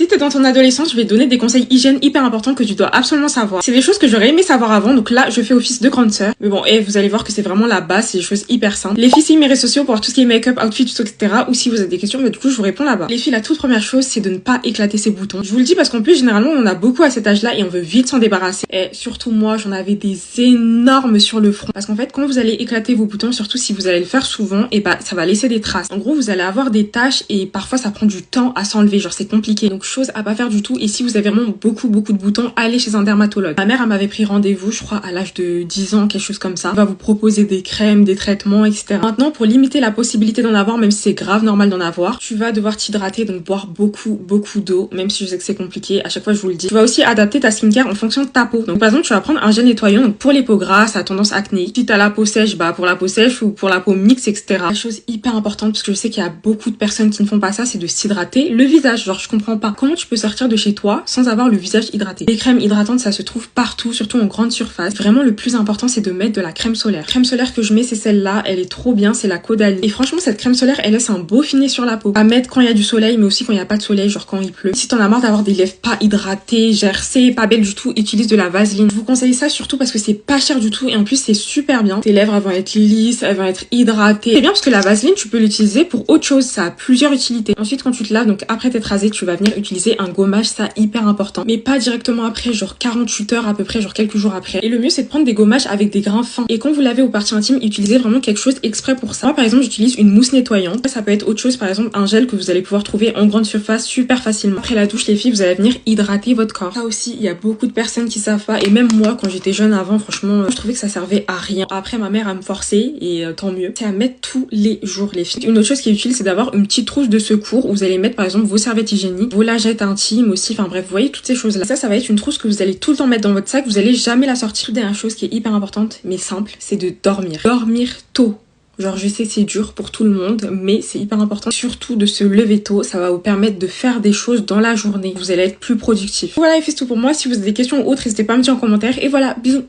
Si t'es dans ton adolescence, je vais te donner des conseils hygiène hyper importants que tu dois absolument savoir. C'est des choses que j'aurais aimé savoir avant, donc là je fais office de grande sœur. Mais bon, vous allez voir que c'est vraiment la base, c'est des choses hyper simples. Les filles, c'est mes réseaux sociaux pour voir tout ce qui est make-up, outfit, tout, etc. Ou si vous avez des questions, mais du coup je vous réponds là-bas. Les filles, la toute première chose, c'est de ne pas éclater ses boutons. Je vous le dis parce qu'en plus généralement on a beaucoup à cet âge-là et on veut vite s'en débarrasser. Et surtout moi, j'en avais des énormes sur le front. Parce qu'en fait, quand vous allez éclater vos boutons, surtout si vous allez le faire souvent, et bah ça va laisser des traces. En gros, vous allez avoir des taches et parfois ça prend du temps à s'enlever, genre c'est compliqué. Donc chose à pas faire du tout. Et si vous avez vraiment beaucoup de boutons, allez chez un dermatologue. Ma mère, elle m'avait pris rendez-vous, je crois à l'âge de 10 ans, quelque chose comme ça. Elle va vous proposer des crèmes, des traitements, etc. Maintenant, pour limiter la possibilité d'en avoir, même si c'est grave normal d'en avoir, tu vas devoir t'hydrater, donc boire beaucoup d'eau, même si je sais que c'est compliqué, à chaque fois je vous le dis. Tu vas aussi adapter ta skincare en fonction de ta peau. Donc par exemple, tu vas prendre un gel nettoyant, donc pour les peaux grasses, à tendance acnéique. Si t'as la peau sèche, bah pour la peau sèche ou pour la peau mixte, etc. La chose hyper importante, parce que je sais qu'il y a beaucoup de personnes qui ne font pas ça, c'est de s'hydrater le visage. Genre je comprends pas. Comment tu peux sortir de chez toi sans avoir le visage hydraté? Les crèmes hydratantes, ça se trouve partout, surtout en grande surface. Vraiment, le plus important, c'est de mettre de la crème solaire. La crème solaire que je mets, c'est celle-là. Elle est trop bien, c'est la Caudalie. Et franchement, cette crème solaire, elle laisse un beau fini sur la peau. À mettre quand il y a du soleil, mais aussi quand il n'y a pas de soleil, genre quand il pleut. Si t'en as marre d'avoir des lèvres pas hydratées, gercées, pas belles du tout, utilise de la vaseline. Je vous conseille ça surtout parce que c'est pas cher du tout et en plus c'est super bien. Tes lèvres, elles vont être lisses, elles vont être hydratées. C'est bien parce que la vaseline, tu peux l'utiliser pour autre chose. Ça a plusieurs utilités. Ensuite, quand tu te laves, donc après t'être rasé, tu vas venir utiliser un gommage, ça hyper important. Mais pas directement après, genre 48 heures à peu près, genre quelques jours après. Et le mieux, c'est de prendre des gommages avec des grains fins. Et quand vous lavez aux parties intimes, utilisez vraiment quelque chose exprès pour ça. Moi, par exemple, j'utilise une mousse nettoyante. Ça peut être autre chose, par exemple, un gel que vous allez pouvoir trouver en grande surface super facilement. Après la douche, les filles, vous allez venir hydrater votre corps. Ça aussi, il y a beaucoup de personnes qui savent pas. Et même moi, quand j'étais jeune avant, franchement, je trouvais que ça servait à rien. Après, ma mère a me forcer, et tant mieux. C'est à mettre tous les jours, les filles. Une autre chose qui est utile, c'est d'avoir une petite trousse de secours où vous allez mettre, par exemple, vos serviettes hygiéniques, vos lingettes intimes aussi. Enfin bref, vous voyez toutes ces choses-là. Ça va être une trousse que vous allez tout le temps mettre dans votre sac. Vous allez jamais la sortir. Dernière chose qui est hyper importante, mais simple, c'est de dormir. Dormir tôt. Genre je sais c'est dur pour tout le monde, mais c'est hyper important surtout de se lever tôt, ça va vous permettre de faire des choses dans la journée. Vous allez être plus productif. Voilà, c'est tout pour moi. Si vous avez des questions ou autres, n'hésitez pas à me dire en commentaire. Et voilà, bisous.